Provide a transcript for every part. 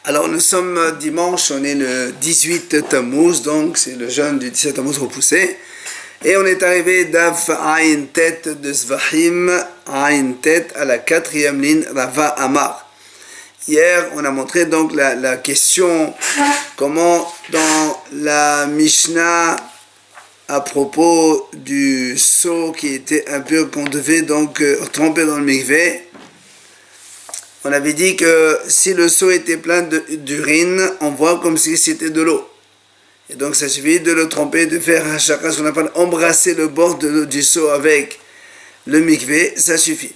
Alors nous sommes dimanche, on est le 18 Tammuz, donc c'est le jeûne du 17 Tammuz repoussé. Et on est arrivé d'Af Aïn Tet de Zvahim, Aïn Tet à la 4e ligne, Rava Amar. Hier, on a montré donc la question, comment dans la Mishnah, à propos du seau qui était impur, qu'on devait donc tremper dans le mikvé, on avait dit que si le seau était plein d'urine, on voit comme si c'était de l'eau. Et donc ça suffit de le tremper, de faire un chakra, ce qu'on appelle embrasser le bord du seau avec le mikvé, ça suffit.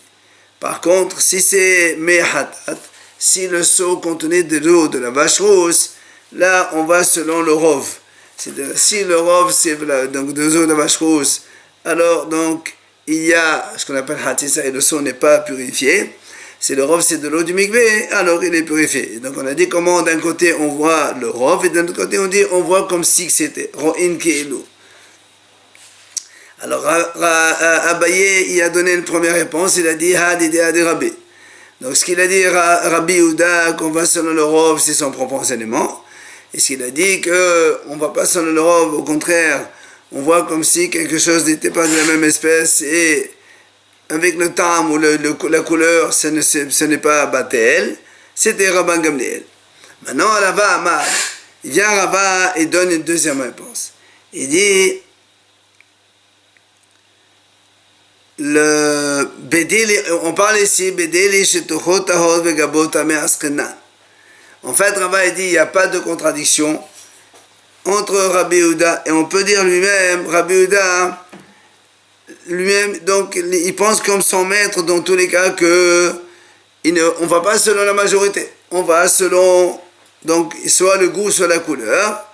Par contre, si c'est mehatat, si le seau contenait de l'eau de la vache rousse, là on va selon le rov. Si le rov c'est donc de l'eau de la vache rousse, alors donc il y a ce qu'on appelle hatissa et le seau n'est pas purifié. Si le rov c'est de l'eau du mikvé, alors il est purifié. Et donc on a dit comment d'un côté on voit le rov et d'un autre côté on voit comme si c'était ro'in ke'elu. Alors Abaye il a donné une première réponse, il a dit hadidea de Rabbi. Donc ce qu'il a dit Rabbi Yehuda qu'on va selon le rov, c'est son propre enseignement. Et ce qu'il a dit qu'on ne va pas selon le rov, au contraire, on voit comme si quelque chose n'était pas de la même espèce et avec le tam ou la couleur, ce n'est pas Batel, c'était Rabban Gamliel. Maintenant, Rava Amar, il vient Rava et donne une deuxième réponse. Il dit, on parle ici, Bedeli Shetochot Tahor Vegabot Ame Askenan. En fait, Rava dit, il n'y a pas de contradiction entre Rabbi Yehuda, et on peut dire lui-même, Rabbi Yehuda, lui-même, donc, il pense comme son maître dans tous les cas que on ne va pas selon la majorité. On va selon, donc, soit le goût, soit la couleur.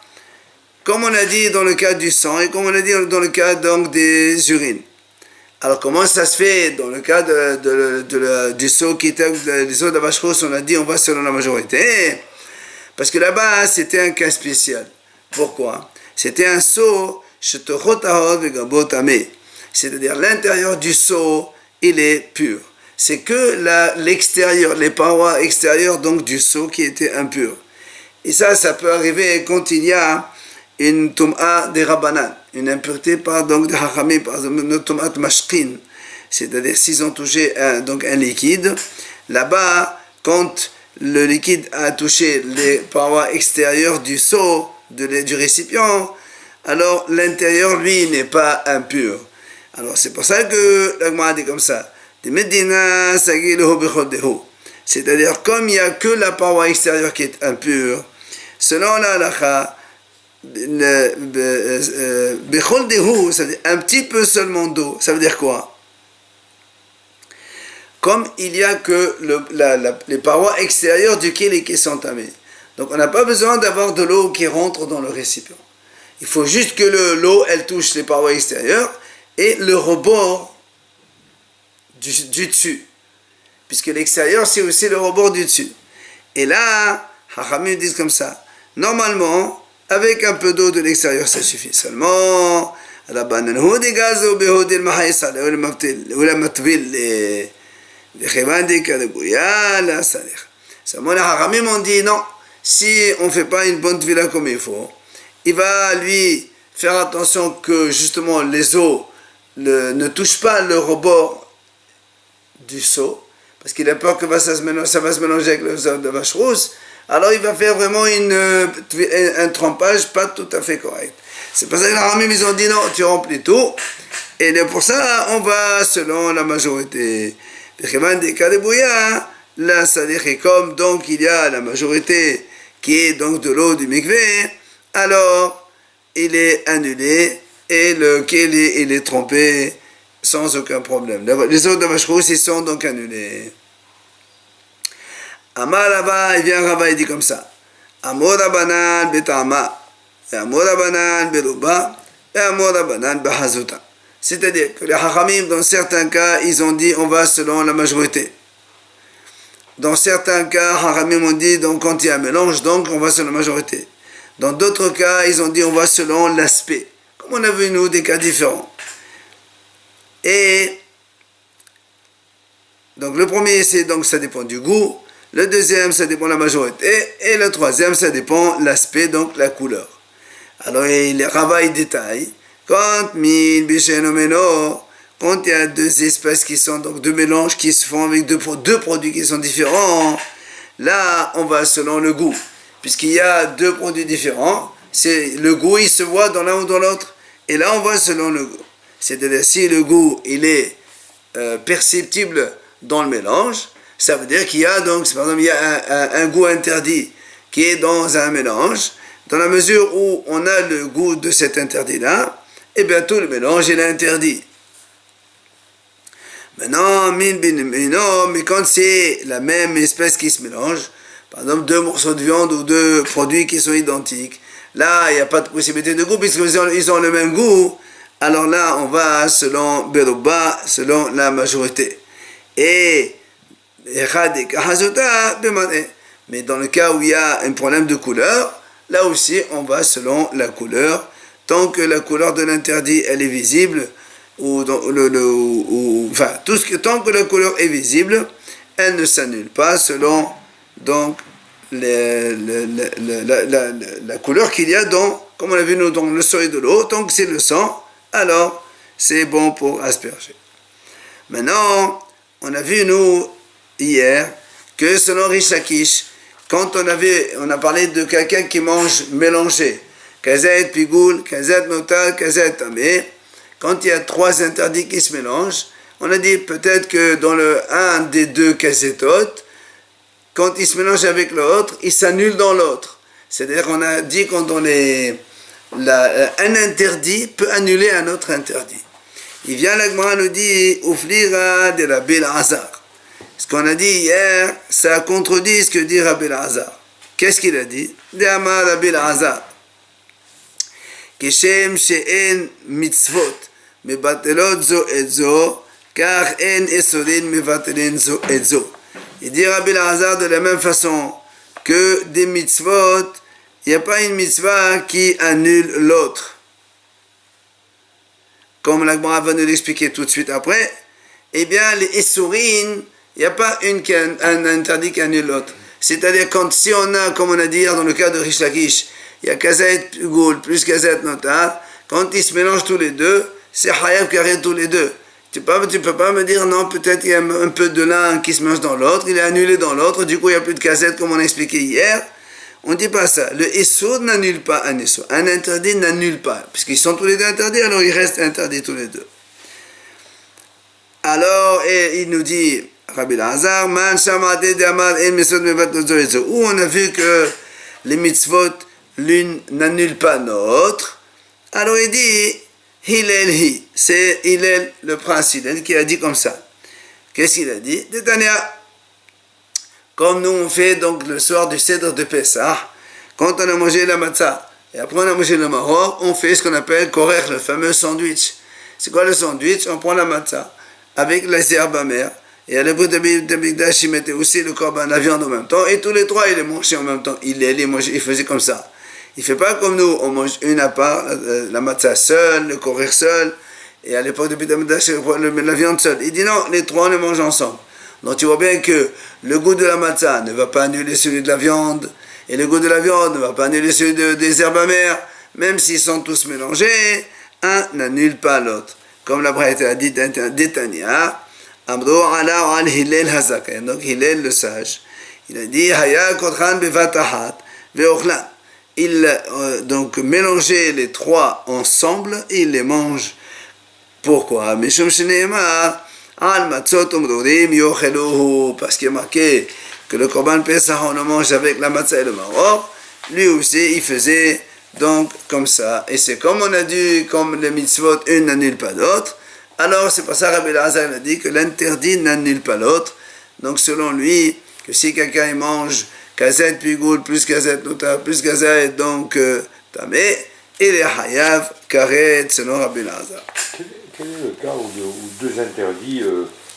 Comme on a dit dans le cas du sang et comme on a dit dans le cas donc, des urines. Alors, comment ça se fait dans le cas du seau qui était des seaux de la vache rousse, on a dit on va selon la majorité. Parce que là-bas, c'était un cas spécial. Pourquoi? C'était un seau, c'est-à-dire l'intérieur du seau, il est pur. C'est que l'extérieur, les parois extérieures donc du seau qui étaient impures. Et ça peut arriver quand il y a une tum'a des rabbanan, une impureté par donc des hachamim, par exemple une tum'at mashkin, c'est-à-dire s'ils ont touché un liquide, là-bas, quand le liquide a touché les parois extérieures du seau, du récipient, alors l'intérieur, lui, n'est pas impur. Alors c'est pour ça que l'Agma dit comme ça. C'est-à-dire comme il n'y a que la paroi extérieure qui est impure, selon la halakha, c'est-à-dire un petit peu seulement d'eau, ça veut dire quoi? Comme il n'y a que les parois extérieures duquel qui sont tamées. Donc on n'a pas besoin d'avoir de l'eau qui rentre dans le récipient. Il faut juste que l'eau, elle touche les parois extérieures et le rebord du dessus. Puisque l'extérieur, c'est aussi le rebord du dessus. Et là, Hachamim disent comme ça. Normalement, avec un peu d'eau de l'extérieur, ça suffit. Seulement, seulement les Hachamim ont dit non. Si on ne fait pas une bonne tvila comme il faut, il va lui faire attention que justement les eaux ne touchent pas le rebord du seau, parce qu'il a peur que ça va se mélanger avec les eaux de vache rousse. Alors il va faire vraiment un trempage pas tout à fait correct. C'est pour ça que les Ramim ils ont dit non, tu remplis tout. Et pour ça, on va selon la majorité. Là, c'est-à-dire que comme donc il y a la majorité qui est donc de l'eau du mikvé, alors il est annulé et lequel il est trompé sans aucun problème. Les eaux de vache rousse, ils sont donc annulés. Amar Rava, il vient Rava, il dit comme ça. Amor Rabbanan betama, et Amor Rabbanan beruba, et Amor Rabbanan behazuta. C'est-à-dire que les Hachamim, dans certains cas, ils ont dit on va selon la majorité. Dans certains cas, Hachamim ont dit donc quand il y a un mélange, donc on va selon la majorité. Dans d'autres cas, ils ont dit on va selon l'aspect. Comme on a vu nous des cas différents. Et donc le premier, c'est donc ça dépend du goût. Le deuxième, ça dépend de la majorité. Et le troisième, ça dépend de l'aspect, donc la couleur. Alors, il travaille détail. Quand il y a deux espèces qui sont, donc deux mélanges qui se font avec deux produits qui sont différents, là, on va selon le goût. Puisqu'il y a deux produits différents, le goût, il se voit dans l'un ou dans l'autre. Et là, on va selon le goût. C'est-à-dire, si le goût, il est perceptible dans le mélange, ça veut dire qu'il y a, donc, par exemple, il y a un goût interdit qui est dans un mélange. Dans la mesure où on a le goût de cet interdit-là, et bien tout le mélange, il est interdit. Maintenant, mais quand c'est la même espèce qui se mélange, par exemple deux morceaux de viande ou deux produits qui sont identiques, là, il n'y a pas de possibilité de goût puisqu'ils ont le même goût, alors là, on va selon Beruba, selon la majorité. Mais dans le cas où il y a un problème de couleur, là aussi, on va selon la couleur. Tant que la couleur de l'interdit, elle est visible, tant que la couleur est visible, elle ne s'annule pas selon donc la couleur qu'il y a dans, comme on a vu nous, dans le sang et de l'eau. Tant que c'est le sang, alors c'est bon pour asperger. Maintenant, on a vu nous hier que selon Rish Lakish, quand on a parlé de quelqu'un qui mange mélangé, kazet, pigoul, kazet, notal, kazet, tamé, quand il y a trois interdits qui se mélangent, on a dit peut-être que dans un des deux kazetot, quand il se mélange avec l'autre, il s'annule dans l'autre. C'est-à-dire qu'on a dit quand un interdit peut annuler un autre interdit. Il vient la Gemara nous dit Ouflira de Rabbi Elazar. Ce qu'on a dit hier, ça contredit ce que dit Rabbi Elazar. Qu'est-ce qu'il a dit? De Amar Rabbi Elazar. Kishem she'en mitzvot mebatelot zo et zo, car en esorin mebatelin zo et zo. Il dit Rabbi Elazar de la même façon que des mitzvot, il n'y a pas une mitzvah qui annule l'autre. Comme la Gemara va nous l'expliquer tout de suite après, eh bien les esorin, il n'y a pas un interdit qui annule l'autre. C'est-à-dire quand si on a, comme on a dit hier dans le cas de Rish Lakish, il y a kazet goul plus kazet notar, quand ils se mélangent tous les deux, c'est hayav carré tous les deux. Tu peux pas me dire non, peut-être il y a un peu de l'un qui se mélange dans l'autre, il est annulé dans l'autre, du coup il n'y a plus de kazet comme on a expliqué hier. On ne dit pas ça. Le essour n'annule pas un essour. Un interdit n'annule pas. Puisqu'ils sont tous les deux interdits, alors ils restent interdits tous les deux. Alors, et il nous dit, Rabbi Elazar, Man shamate d'amar en mitzvot mevatot zo et zo. Où on a vu que les mitzvot, l'une n'annule pas l'autre. Alors il dit, Hillel hi. C'est Hillel, le prince Hillel, qui a dit comme ça. Qu'est-ce qu'il a dit? Détania. Comme nous on fait donc le soir du Seder de Pessah, quand on a mangé la matzah et après on a mangé le maror, on fait ce qu'on appelle korech, le fameux sandwich. C'est quoi le sandwich? On prend la matzah avec les herbes amères et à l'époque de Mikdash, il mettait aussi le korban, la viande en même temps et tous les trois ils les mangeaient en même temps. Il faisait comme ça. Il ne fait pas comme nous, on mange une à part, la matzah seule, le korech seul et à l'époque de Mikdash, la viande seule. Il dit non, les trois on les mange ensemble. Donc tu vois bien que le goût de la matzah ne va pas annuler celui de la viande, et le goût de la viande ne va pas annuler celui des herbes amères, même s'ils sont tous mélangés, un n'annule pas l'autre. Comme la Braïta a dit d'Etania, Amdo ala al Hillel hazaka, donc Hillel le sage, il a dit Haya kodchan bevatahat veochlan. Il donc mélanger les trois ensemble et il les mange. Pourquoi? Mishum sheneemar parce qu'il est marqué que le Korban Pesach on le mange avec la matzah et le maror, lui aussi il faisait donc comme ça. Et c'est comme on a dit, comme les mitzvot, une n'annule pas l'autre, alors c'est pour ça que Rabbi Elazar a dit que l'interdit n'annule pas l'autre. Donc selon lui, que si quelqu'un mange kazet pigoul plus kazet notar plus kazet donc tamé, il est hayav karet selon Rabbi Elazar. Quel est le cas où deux interdits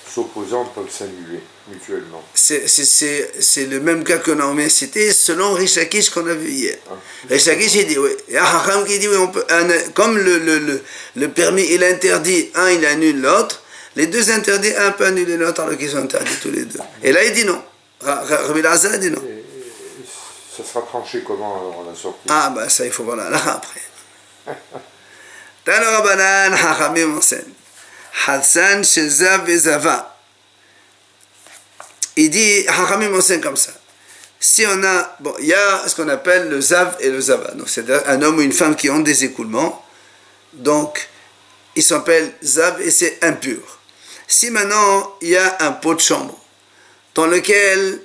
s'opposants peuvent s'annuler mutuellement? C'est le même cas qu'on a cité selon Rish Lakish qu'on a vu hier. Rish Lakish il dit oui. Il y a Hacham qui dit oui, comme le permis il interdit, un il annule l'autre, les deux interdits, un peut annuler l'autre alors qu'ils sont interdits tous les deux. Et là il dit non. Rabbi Elazar dit non. Ça sera tranché comment alors la sortie? Ah, bah ça, il faut voir là après. Tano Rabbanan, Hachamim enseigne. Hatsan, Shezav et Zava. Il dit, Hachamim enseigne comme ça. Si on a, bon, il y a ce qu'on appelle le Zav et le Zava. Donc, c'est un homme ou une femme qui ont des écoulements. Donc, il s'appelle Zav et c'est impur. Si maintenant, il y a un pot de chambre dans lequel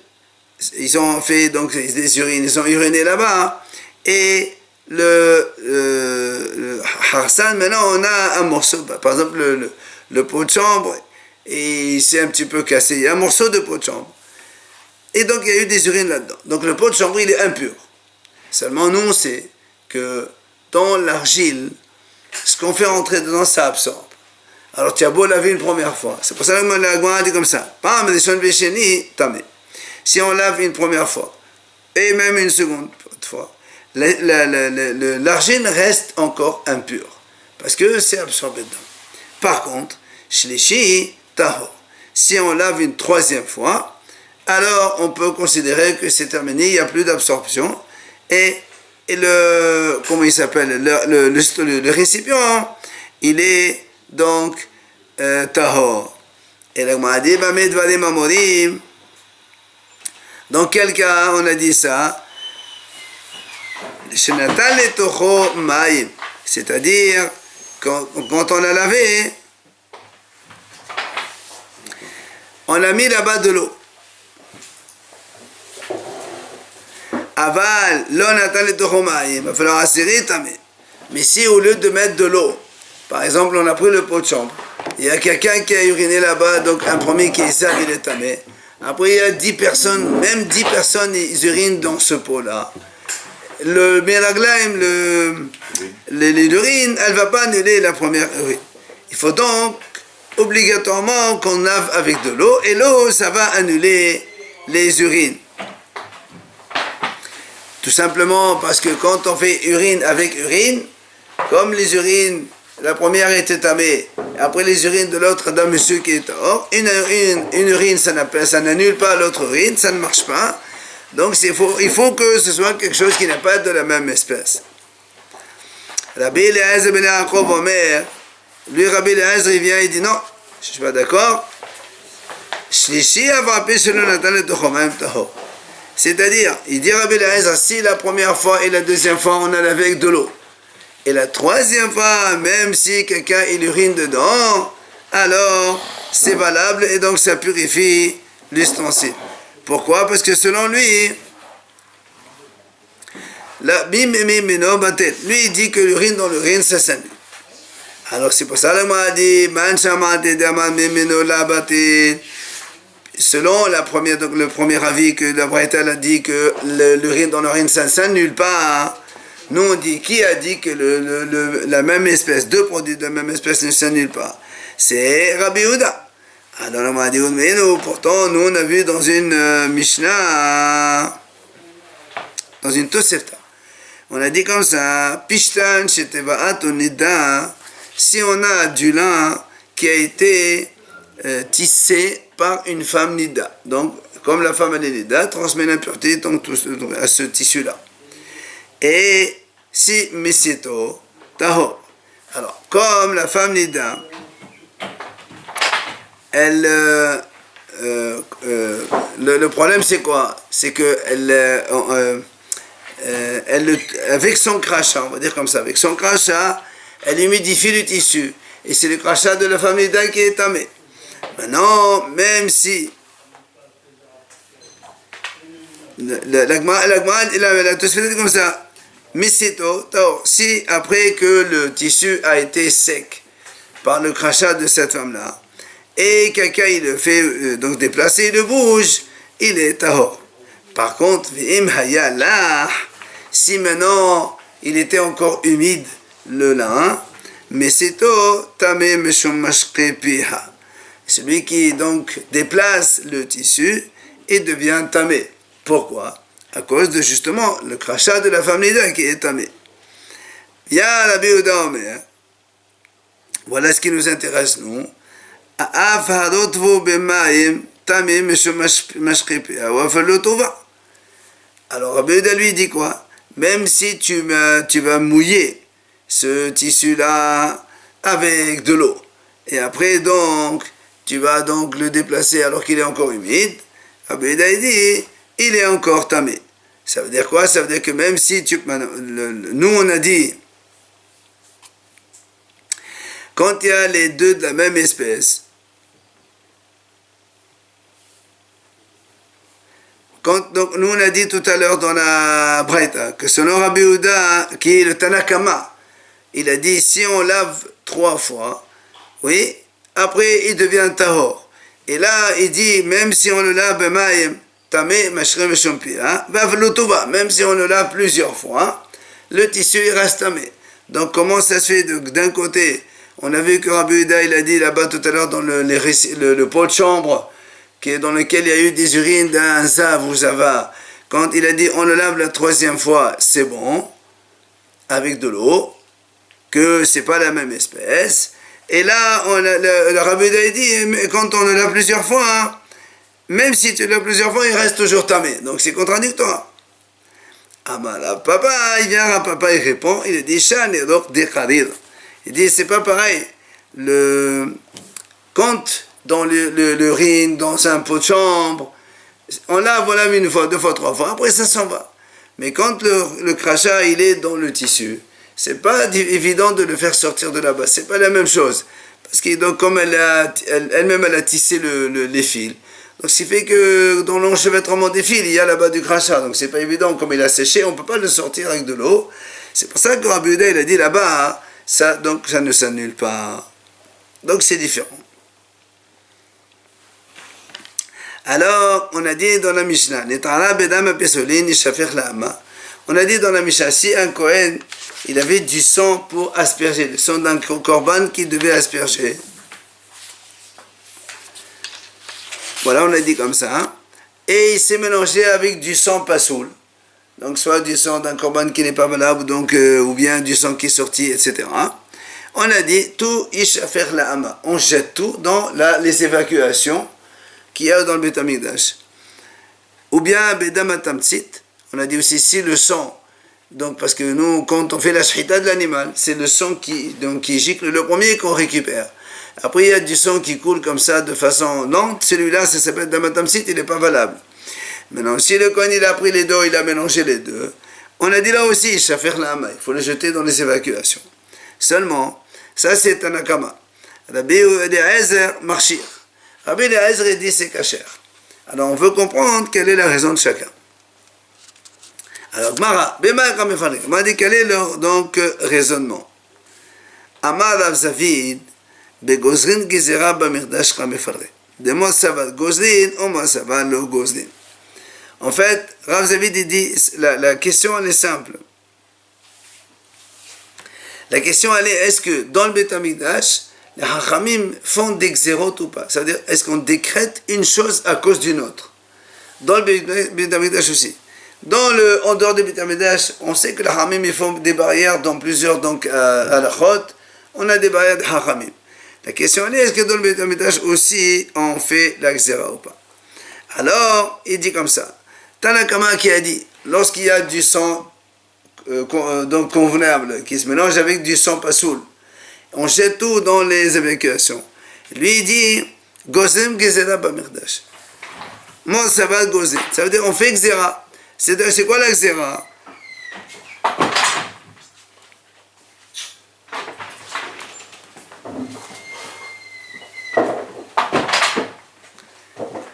ils ont fait donc des urines, ils ont uriné là-bas, et le Hassan, maintenant on a un morceau, par exemple le pot de chambre, et il s'est un petit peu cassé, il y a un morceau de pot de chambre. Et donc il y a eu des urines là-dedans. Donc le pot de chambre, il est impur. Seulement nous, on sait que dans l'argile, ce qu'on fait rentrer dedans, ça absorbe. Alors tu as beau laver une première fois. C'est pour ça que la Gemara dit comme ça. Si on lave une première fois, et même une seconde fois, l'argile reste encore impur. Parce que c'est absorbé dedans. Par contre, shlishi tahor. Si on lave une troisième fois, alors on peut considérer que c'est terminé, il n'y a plus d'absorption. Et comment il s'appelle, le récipient, il est donc tahor. Et la Gemara dit, dans quel cas on a dit ça? C'est-à-dire, quand on a lavé, on a mis là-bas de l'eau. Aval, il va falloir assérer tamé. Mais si au lieu de mettre de l'eau, par exemple, on a pris le pot de chambre, il y a quelqu'un qui a uriné là-bas, donc un premier qui est ça, il est tamé. Après, il y a 10 personnes, même 10 personnes, ils urinent dans ce pot-là. Le Miraglaim, l'urine, elle ne va pas annuler la première urine. Il faut donc obligatoirement qu'on lave avec de l'eau, et l'eau, ça va annuler les urines. Tout simplement parce que quand on fait urine avec urine, comme les urines, la première était tamée, après les urines de l'autre d'un monsieur qui est hors, une urine, ça n'annule pas l'autre urine, ça ne marche pas. Donc il faut que ce soit quelque chose qui n'est pas de la même espèce. Rabbi Eliezer ben Yaakov Omer, lui Rabbi Eliezer il vient et dit non, je ne suis pas d'accord. C'est-à-dire, il dit Rabbi Eliezer, si la première fois et la deuxième fois on a lavé avec de l'eau, et la troisième fois, même si quelqu'un il urine dedans, alors c'est valable et donc ça purifie l'ustensile. Pourquoi? Parce que selon lui, lui il dit que l'urine dans l'urine ça s'annule. Alors c'est pour ça que moi dit selon le premier avis que la Braïta a dit que l'urine dans l'urine ça ne s'annule pas. Nous on dit, qui a dit que la même espèce, deux produits de la même espèce ne s'annulent pas? C'est Rabbi Yehuda. Alors on m'a dit, mais nous, pourtant, nous on a vu dans une Mishnah, dans une Tosefta, on a dit comme ça, Pishtan shetevaat onida, si on a du lin qui a été tissé par une femme nida, donc comme la femme elle est nida, transmet l'impureté à ce tissu-là. Et si misito taho, alors comme la femme nida, elle le problème c'est quoi? C'est que elle avec son crachat, on va dire comme ça, avec son crachat, elle humidifie le tissu, et c'est le crachat de la femme nida qui est tamé. Maintenant, même si la Tosfot dit comme ça, Misito, si après que le tissu a été sec par le crachat de cette femme-là, et quelqu'un il le fait donc déplacer, il le bouge, il est tahor. Par contre, si maintenant il était encore humide le lin, Misito tamé meshum mashke piha. Celui qui donc déplace le tissu et devient tamé. Pourquoi? À cause de justement le crachat de la femme nida qui est tamé. Ya Rabbi Yehuda Omer, voilà ce qui nous intéresse nous. tamé mashkipia wa falotova. Alors Rabbi Yehuda lui dit quoi? Même si tu vas mouiller ce tissu-là avec de l'eau, et après donc tu vas donc le déplacer alors qu'il est encore humide, Rabbi Yehuda dit il est encore tamé. Ça veut dire quoi? Ça veut dire que même si nous on a dit quand il y a les deux de la même espèce, donc nous on a dit tout à l'heure dans la Braïta que selon Rabbi Yehuda, qui est le Tanakama, il a dit si on lave 3 fois, oui, après il devient tahor. Et là il dit même si on le lave tamé mashrem shompi, même si on le lave plusieurs fois, le tissu il reste tamé. Donc comment ça se fait? D'un côté, on a vu que Rabbi Yehuda il a dit là-bas tout à l'heure dans le pot de chambre, dans lequel il y a eu des urines d'un zav ou zava, quand il a dit on le lave la 3e fois, c'est bon, avec de l'eau, que c'est pas la même espèce. Et là, le Rabbi Yehuda a dit, quand on le lave plusieurs fois, même si tu le laves plusieurs fois, il reste toujours tamé. Donc c'est contradictoire. Ah ben là, papa, il vient à papa, il répond, il dit, Shan et donc décharir. Il dit, c'est pas pareil. Quand dans l'urine, dans un pot de chambre, on lave, voilà, 1 fois, 2 fois, 3 fois, après ça s'en va. Mais quand le crachat, il est dans le tissu, c'est pas évident de le faire sortir de là-bas, c'est pas la même chose. Parce que donc, comme elle-même, elle a tissé les fils, donc ce qui fait que dans l'enchevêtrement des fils, il y a là-bas du crachat, donc c'est pas évident, comme il a séché, on peut pas le sortir avec de l'eau. C'est pour ça que Rabbi Yehuda, il a dit là-bas, ça ne s'annule pas. Donc c'est différent. Alors, on a dit dans la Mishnah, on a dit dans la Mishnah, si un Kohen, il avait du sang pour asperger, le sang d'un korban qu'il devait asperger. Voilà, on a dit comme ça. Hein? Et il s'est mélangé avec du sang pasoul. Donc, soit du sang d'un korban qui n'est pas valable, donc, ou bien du sang qui est sorti, etc. On a dit, tout ishafer la hama. On jette tout dans les évacuations qu'il y a dans le Beit HaMikdash. Ou bien, bedam atamtsit. On a dit aussi, si le sang, donc, parce que nous, quand on fait la shchita de l'animal, c'est le sang qui gicle le premier qu'on récupère. Après, il y a du sang qui coule comme ça de façon lente. Celui-là, ça s'appelle damatamsit, il n'est pas valable. Maintenant, si le Kohen, il a pris les deux, il a mélangé les deux, on a dit là aussi, shafer la hama, il faut le jeter dans les évacuations. Seulement, ça c'est un akama. Rabbi Eliezer marchir. Rabbi Eliezer dit c'est kasher. Alors, on veut comprendre quelle est la raison de chacun. Alors, Gmara, m'a dit quel est leur donc raisonnement. Amar Rav Zavid, begozrin gizera b'mirdash mefarre. De moi ça va gozlin, ou moi ça va le gozlin. En fait, Rav Zavid dit, la question elle est simple. La question elle est, est-ce que dans le Beit HaMikdash, les Hachamim font des xérot ou pas? C'est-à-dire, est-ce qu'on décrète une chose à cause d'une autre? Dans le Beit HaMikdash aussi. En dehors du Beit HaMikdash, on sait que les Hachamim ils font des barrières dans plusieurs halachot. On a des barrières de Hachamim. La question elle est, est-ce que dans le Beit HaMikdash aussi on fait la xéra ou pas? Alors, il dit comme ça. Tanakama qui a dit, lorsqu'il y a du sang donc convenable qui se mélange avec du sang pasoul, on jette tout dans les évacuations. Lui il dit, Gozem Gezera Bamirdash. Moi ça va Gozem. Ça veut dire on fait xéra. C'est quoi la xéra?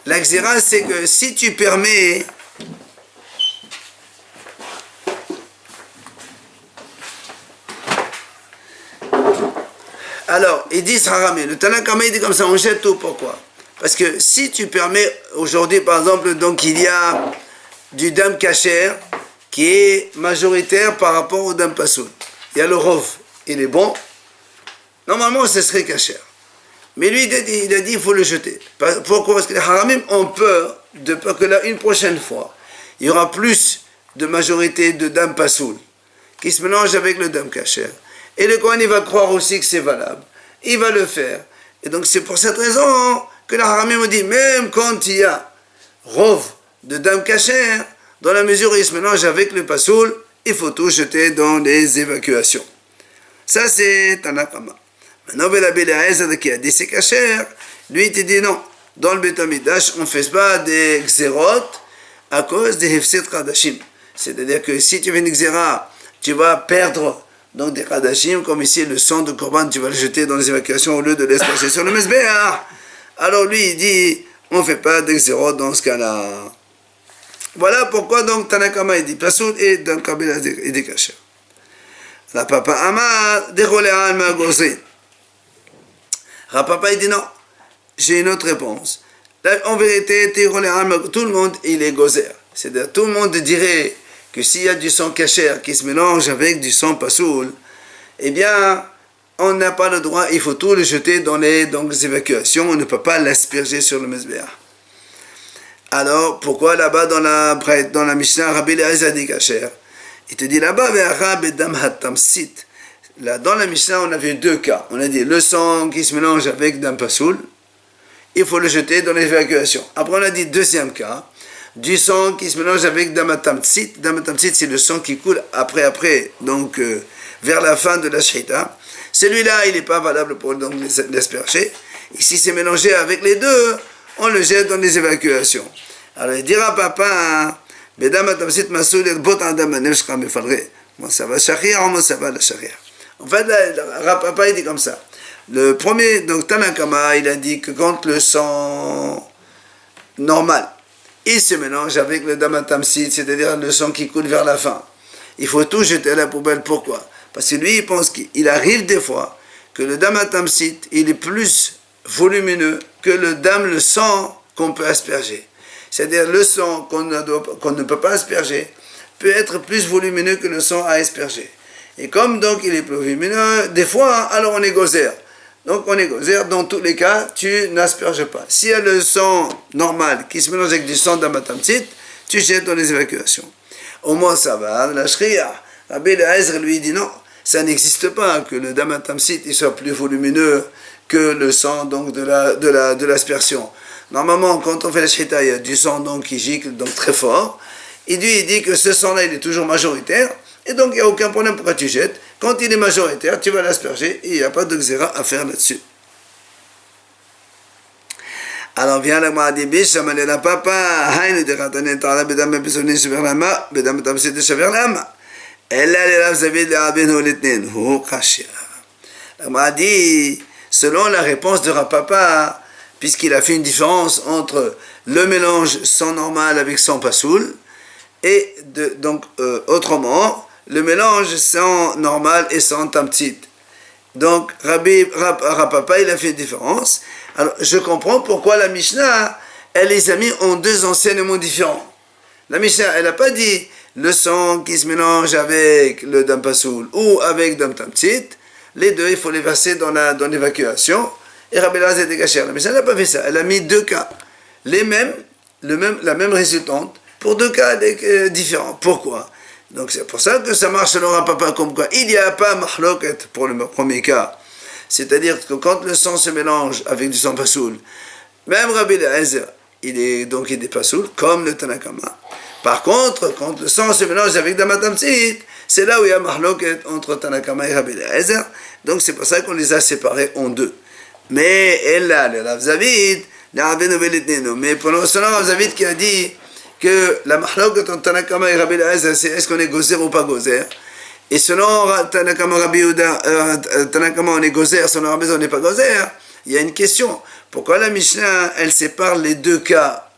La xéra, c'est que si tu permets alors, ils disent Haramé, le Tanakama il dit comme ça, on jette tout, pourquoi? Parce que si tu permets aujourd'hui, par exemple, donc il y a du dam kasher qui est majoritaire par rapport au dam pasoul. Il y a le rov, il est bon. Normalement, ce serait kasher. Mais lui, il a dit, il faut le jeter. Pourquoi? Parce que les haramim ont peur que là, une prochaine fois, il y aura plus de majorité de dam pasoul qui se mélange avec le dam kasher. Et le Kohen, il va croire aussi que c'est valable. Il va le faire. Et donc, c'est pour cette raison que que la Haramim ont dit, même quand il y a rov de dam kacher, dans la mesure où il se mélange avec le pasoul, il faut tout jeter dans les évacuations. Ça, c'est Tanakama. Maintenant, Rabbi Eliezer qui a dit c'est kacher, lui, il te dit non. Dans le Beit HaMikdash, on ne fait pas des xérot à cause des hefset kadashim. C'est-à-dire que si tu fais une xéra, tu vas perdre donc des kadashim, comme ici le sang de korban, tu vas le jeter dans les évacuations au lieu de l'espacer sur le mesbéach. Alors lui, il dit, on ne fait pas d'exéro dans ce cas-là. Voilà pourquoi donc Tanakama il dit pasoul et dans Kabbalah il dit kacher. La papa Amar déroulé à Almagosé. Rapapa il dit non, j'ai une autre réponse. Là, en vérité, tout le monde il est gozer. C'est-à-dire tout le monde dirait que s'il y a du sang kacher qui se mélange avec du sang pasoul, eh bien, on n'a pas le droit, il faut tout le jeter dans les évacuations, on ne peut pas l'asperger sur le mesbéach. Alors, pourquoi là-bas dans la Mishnah, Rabbi Eliezer dit kacher? Il te dit là-bas, là, dans la Mishnah, on a vu deux cas. On a dit le sang qui se mélange avec dam pasoul, il faut le jeter dans l'évacuation. Après, on a dit deuxième cas, du sang qui se mélange avec dam tamtsit. Dam tamtsit, c'est le sang qui coule après, donc vers la fin de la shchita. Celui-là, il n'est pas valable pour donc l'asperger. Ici, c'est mélangé avec les deux, on le jette dans les évacuations. Alors, il dira papa, Bedam tamtsit masoul et bot adam nefshka mefalre. Moi, ça va shahir, moi, ça va la shahir. En fait, papa, il dit comme ça. Le premier, donc Tanakama, il a dit que quand le sang normal, il se mélange avec le damatamsit, c'est-à-dire le sang qui coule vers la fin, il faut tout jeter à la poubelle. Pourquoi? Parce que lui, il pense qu'il arrive des fois que le damatamsit, il est plus volumineux que le sang qu'on peut asperger. C'est-à-dire le sang qu'on ne peut pas asperger peut être plus volumineux que le sang à asperger. Et comme donc il est plus volumineux, des fois, alors on est gozer. Donc on est gozer, dans tous les cas, tu n'asperges pas. S'il y a le sang normal qui se mélange avec du sang d'amatamtsit, tu jettes dans les évacuations. Au moins ça va, la shriya. Rabbi Eliezer lui dit non, ça n'existe pas que le damatamsit il soit plus volumineux que le sang donc de l'aspersion. Normalement, quand on fait la shchita, il y a du sang donc qui gicle donc très fort. Et lui il dit que ce sang-là il est toujours majoritaire. Et donc, il n'y a aucun problème pourquoi tu jettes. Quand il est majoritaire, tu vas l'asperger et il n'y a pas de xéra à faire là-dessus. Alors, vient la Mahadi Bish, la papa, Haïn de Ratané Tara, Bedam Bessoné Cheverlama, Bedam Tamsi de Cheverlama. Elle a les Ravzavid de Rabbeinu Litnin, Hu Kashia. La Mahadi, selon la réponse de Rapapa, puisqu'il a fait une différence entre le mélange sang normal avec sang pasoul, et donc, autrement, le mélange sang normal et sang tamtsit. Donc, Rapapa, il a fait une différence. Alors, je comprends pourquoi la Mishnah, elle les a mis en deux enseignements différents. La Mishnah, elle n'a pas dit le sang qui se mélange avec le dam pasoul ou avec dam tamtsit. Les deux, il faut les verser dans l'évacuation. Et Rabbi Eliezer était kacher. La Mishnah n'a pas fait ça. Elle a mis deux cas. La même résultante pour deux cas différents. Pourquoi? Donc c'est pour ça que ça marche selon Rapapa comme quoi il n'y a pas mahloket pour le premier cas. C'est-à-dire que quand le sang se mélange avec du sang pasoul, même Rabbi Eliezer, il est pasoul, comme le Tanakama. Par contre, quand le sang se mélange avec damatamtsit, c'est là où il y a mahloket entre Tanakama et Rabbi Eliezer. Donc c'est pour ça qu'on les a séparés en deux. Mais elle a le Rav Zavid, mais pendant ce temps, Rav Zavid qui a dit que la mahloket entre Tanakama et Rabbi Eliezer, c'est est-ce qu'on est gozer ou pas gozer? Et selon Tanakama, Rabbi Yehuda, Tanakama on est gozer, selon Rabbi on n'est pas gozer. Il y a une question. Pourquoi la Mishnah, elle sépare les deux cas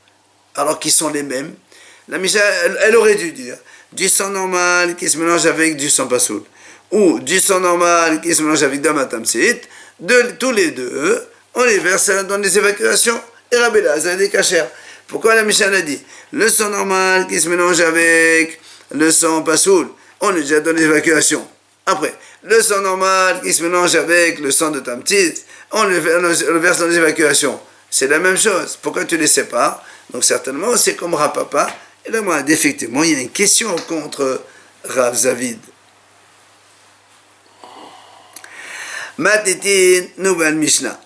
alors qu'ils sont les mêmes? La Mishnah, elle aurait dû dire du sang normal qui se mélange avec du sang pasoul, ou du sang normal qui se mélange avec damatamtsit, tous les deux, on les verse dans les évacuations, et Rabbi Eliezer est kacher. Pourquoi la Mishnah a dit le sang normal qui se mélange avec le sang pasoul, on le jette dans l'évacuation. Après, le sang normal qui se mélange avec le sang de tamtsit, on le verse dans les évacuations. C'est la même chose. Pourquoi tu les sépares? Donc certainement, c'est comme Rapapa. Et là, moi, effectivement, il y a une question contre Rav Zavid. Matitin, nouvelle Mishnah.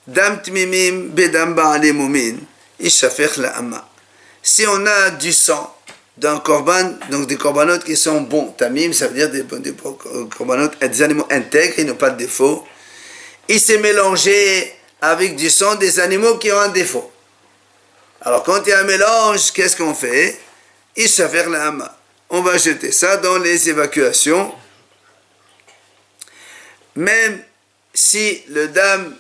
Dam tmimim bedam ba'ale mumin, ishafech la amma. Si on a du sang d'un korban, donc des korbanot qui sont bons, tamim, ça veut dire des korbanot, des animaux intègres, ils n'ont pas de défaut, il s'est mélangé avec du sang des animaux qui ont un défaut. Alors quand il y a un mélange, qu'est-ce qu'on fait? Ishafech la amma. On va jeter ça dans les évacuations. Même si le dam,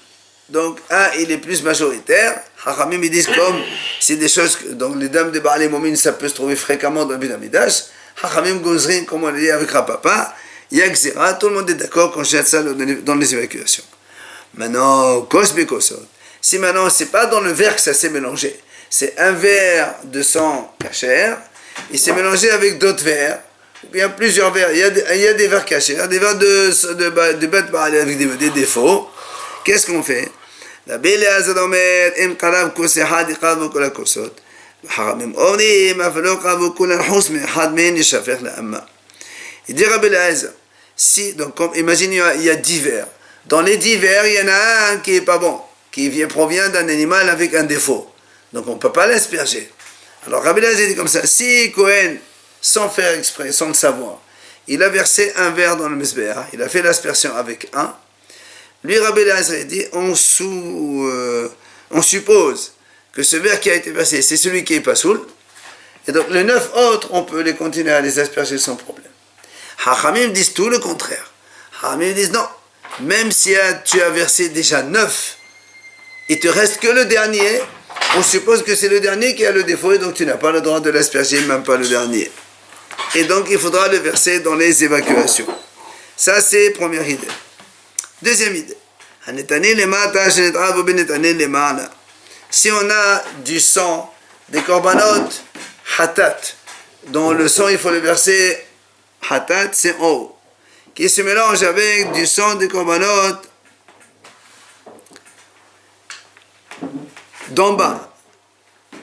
donc il est plus majoritaire, Hachamim ils disent comme c'est des choses, donc les dames de Baalé Momin ça peut se trouver fréquemment dans le Bidamidash, Hachamim Gozrin, comme on l'a dit avec Rapapa, Yagzira, tout le monde est d'accord qu'on jette ça dans les évacuations. Maintenant, Kosbe Kosot, si maintenant c'est pas dans le verre que ça s'est mélangé, c'est un verre de sang cachère, il s'est mélangé avec d'autres verres, ou bien plusieurs verres, il y a des verres cachés, des verres de bêtes Baalé avec des défauts, qu'est-ce qu'on fait? רבי אלעזר אומר, אם קרב כוס אחד, יחרבו כל הכוסות. וחכמים אומרים, אף לא קרבו כולן חוץ מאחד מהן יישפך לאמה. Il dit Rabbi Eliezer, si, donc comme, imagine il y a 10 vers. Dans les 10 vers, il y en a un qui est pas bon, qui provient d'un animal avec un défaut. Donc on ne peut pas l'asperger. Alors Rabbi Eliezer dit comme ça, si Cohen, sans faire exprès, sans le savoir, il a versé un verre dans le Mesbéa, il a fait l'aspersion avec un, lui, Rabbi Eliezer dit, on suppose que ce verre qui a été versé, c'est celui qui est pas soul, et donc les 9 autres, on peut les continuer à les asperger sans problème. Hachamim disent tout le contraire. Hachamim disent non, même si tu as versé déjà 9, il te reste que le dernier, on suppose que c'est le dernier qui a le défaut, et donc tu n'as pas le droit de l'asperger, même pas le dernier. Et donc il faudra le verser dans les évacuations. Ça, c'est première idée. Deuxième idée, si on a du sang, des korbanot, hatat, dont le sang il faut le verser, hatat c'est en haut, qui se mélange avec du sang des korbanot d'en bas.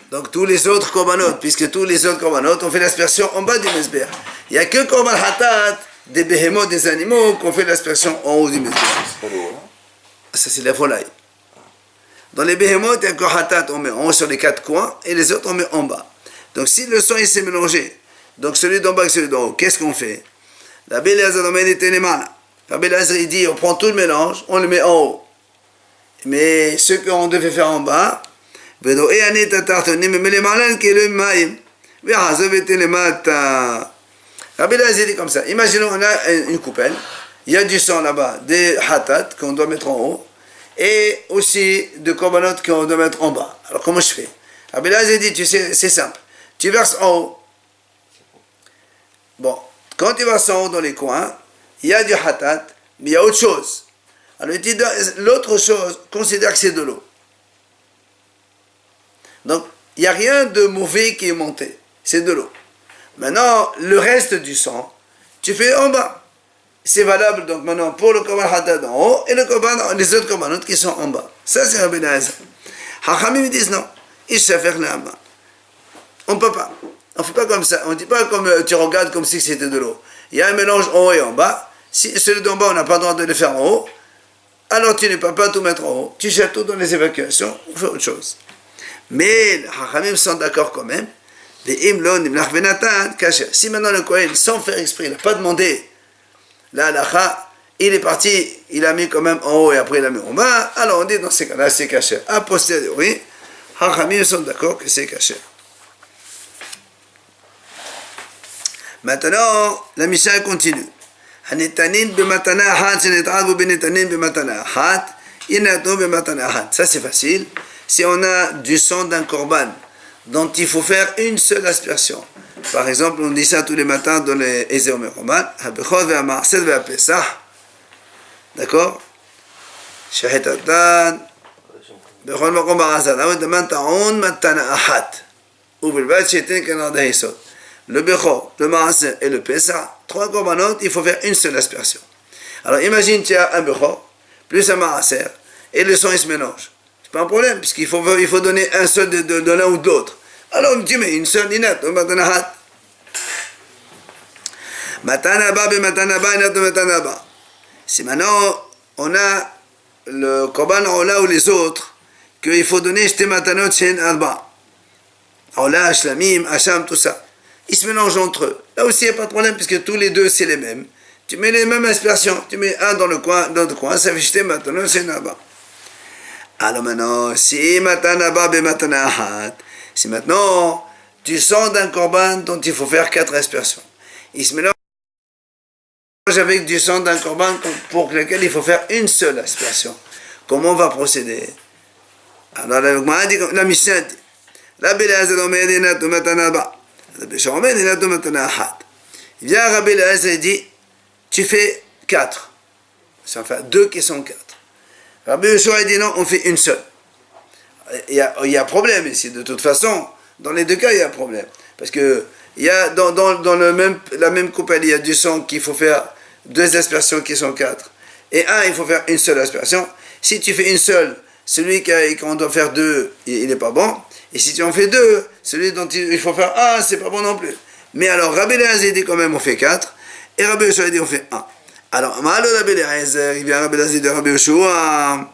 Donc tous les autres korbanot, puisque tous les autres korbanot, on fait l'aspersion en bas du mesber. Il n'y a que korban hatat, des behemoths, des animaux, qu'on fait l'aspersion en haut du mesbeh. Ça, c'est la volaille. Dans les behemoths, il y a que hatat, on met en haut sur les 4 coins, et les autres, on met en bas. Donc, si le sang, il s'est mélangé, donc celui d'en bas et celui d'en haut, qu'est-ce qu'on fait? La Béléazar, il dit, on prend tout le mélange, on le met en haut. Mais ce qu'on devait faire en bas, mais les malins qui le maïm, Rabbi Eliezer dit comme ça, imaginons on a une coupelle, il y a du sang là-bas, des hatat qu'on doit mettre en haut, et aussi de korbanot qu'on doit mettre en bas. Alors comment je fais? Rabbi Eliezer dit, tu sais, c'est simple, tu verses en haut. Bon, quand tu verses en haut dans les coins, il y a du hatat, mais il y a autre chose. Alors il dit, l'autre chose, considère que c'est de l'eau. Donc, il n'y a rien de mauvais qui est monté, c'est de l'eau. Maintenant, le reste du sang, tu fais en bas. C'est valable donc maintenant pour le korban hatat en haut et les autres korbanot qui sont en bas. Ça, c'est Rabbi Eliezer. Hachamim disent non. Ishafech la'ama. On ne peut pas. On ne fait pas comme ça. On ne dit pas comme tu regardes comme si c'était de l'eau. Il y a un mélange en haut et en bas. Si celui d'en bas, on n'a pas le droit de le faire en haut, alors tu ne peux pas tout mettre en haut. Tu jettes tout dans les évacuations, on fait autre chose. Mais les Hachamim sont d'accord quand même. Si maintenant le Kohen, sans faire exprès, il n'a pas demandé la halakha, il est parti, il a mis quand même en haut et après il a mis en bas, alors on dit dans ces cas-là c'est caché. A posteriori, Hachamim sont d'accord que c'est caché. Maintenant, la Mishnah continue. Ça c'est facile. Si on a du sang d'un korban dont il faut faire une seule aspersion. Par exemple, on dit ça tous les matins dans les Ezé Omer Roman, Habechor ve'ama'aseh ve'apesach, d'accord? Shahitatan, bechol makom ba'azad, awedaman ta'on matana ahat, ubilbad shetin kenar dahisot. Le Bechor, le Maaseh et le Pessah, 3 korbanot, il faut faire une seule aspersion. Alors imagine, tu as un Bechor, plus un Maaseh, et le sang il se mélange. C'est pas un problème, puisqu'il faut donner un seul de l'un ou de l'autre. Alors tu mets une seule inat, matanahat. Matanaba be matanaba inat matanaba. Si maintenant on a le Korban Ola ou les autres, qu'il faut donner Shte Matanot Shen Arba. Ola, Shlamim, Hacham, tout ça. Ils se mélangent entre eux. Là aussi, il n'y a pas de problème, puisque tous les deux, c'est les mêmes. Tu mets les mêmes aspersions. Tu mets un dans le coin, dans l'autre coin, ça fait Shte Matanot Shen Arba. Alors maintenant, si Matanaba be Matanahat, si maintenant, tu sors d'un Korban dont il faut faire 4 aspersions. Il se mélange avec du sang d'un Korban pour lequel il faut faire une seule aspersion. Comment on va procéder? Alors la Mishnah dit, Rabbi Eliezer omer dinatu matanaba, Rabbi Yoshua omer dinatu matanahat. Il vient Rabbi Eliezer et dit, tu fais 4. Enfin 2 qui sont 4. Rabbi Yoshua dit non, on fait une seule. Il y a problème ici, de toute façon. Dans les deux cas, il y a problème. Parce que il y a dans la même coupelle, il y a du sang qu'il faut faire 2 aspersions qui sont 4. Et il faut faire une seule aspersion. Si tu fais une seule, celui qu'on doit faire 2, il n'est pas bon. Et si tu en fais 2, celui dont il faut faire 1, c'est pas bon non plus. Mais alors, Rabbi Eliezer dit quand même, on fait 4. Et Rabbi Yoshua dit, on fait 1. Alors, Malo Rabbi Eliezer, il vient Rabbi Eliezer de Rabbi Yoshua.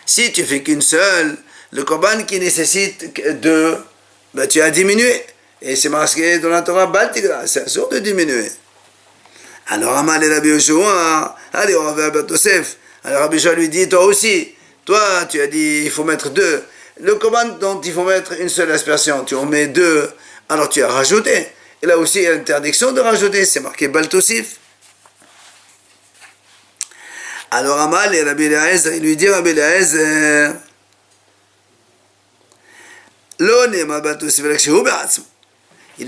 Si tu fais qu'une seule, le Korban qui nécessite 2, ben tu as diminué. Et c'est marqué dans la Torah, Baltigra, c'est sûr de diminuer. Alors Amal et Rabbi Yoshua, allez, on va à Batosef. Alors Rabbi Yoshua lui dit, toi aussi, toi tu as dit il faut mettre 2. Le Korban dont il faut mettre une seule aspersion, tu en mets 2, alors tu as rajouté. Et là aussi il y a l'interdiction de rajouter, c'est marqué Baltosif. Alors Amal et Rabbi Eliezer, il lui dit Rabbi Eliezer, il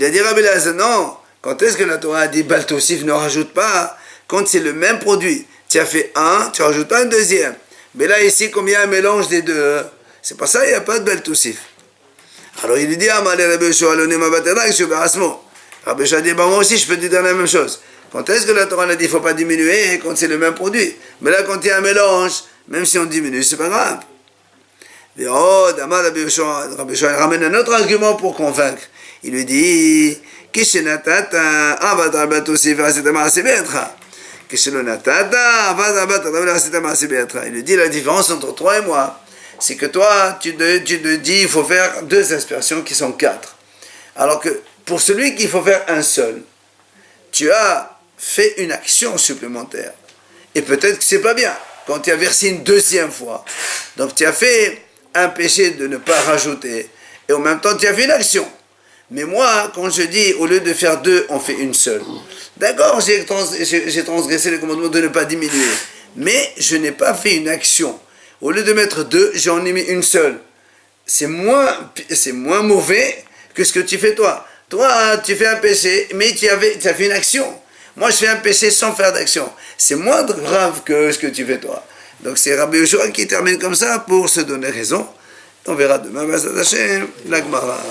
a dit Rabbi Eliezer, non, quand est-ce que la Torah a dit Baltosif, ne rajoute pas, quand c'est le même produit, tu as fait 1, tu rajoutes pas un deuxième. Mais là ici, comme il y a un mélange des deux, c'est pas ça, il n'y a pas de Baltosif. Alors il lui dit Amal et Rabbi Yoshua, Rabbi Yoshua dit, moi aussi je peux te dire la même chose. Quand est-ce que la Torah a dit qu'il ne faut pas diminuer quand c'est le même produit? Mais là, quand il y a un mélange, même si on diminue, c'est pas grave. Et Rabbi Yoshua ramène un autre argument pour convaincre. Il lui dit, il lui dit la différence entre toi et moi, c'est que toi, tu te dis il faut faire 2 aspersions qui sont 4. Alors que pour celui qu'il faut faire un seul, tu as fait une action supplémentaire. Et peut-être que c'est pas bien. Quand tu as versé une deuxième fois, donc tu as fait un péché de ne pas rajouter, et en même temps tu as fait une action. Mais moi, quand je dis au lieu de faire 2, on fait une seule. D'accord, j'ai transgressé le commandement de ne pas diminuer, mais je n'ai pas fait une action. Au lieu de mettre 2, j'en ai mis une seule. C'est moins mauvais que ce que tu fais toi. Toi, tu fais un péché, mais tu as fait une action. Moi, je fais un péché sans faire d'action. C'est moins grave que ce que tu fais toi. Donc, c'est Rabbi Yoshua qui termine comme ça pour se donner raison. On verra demain, la Gemara.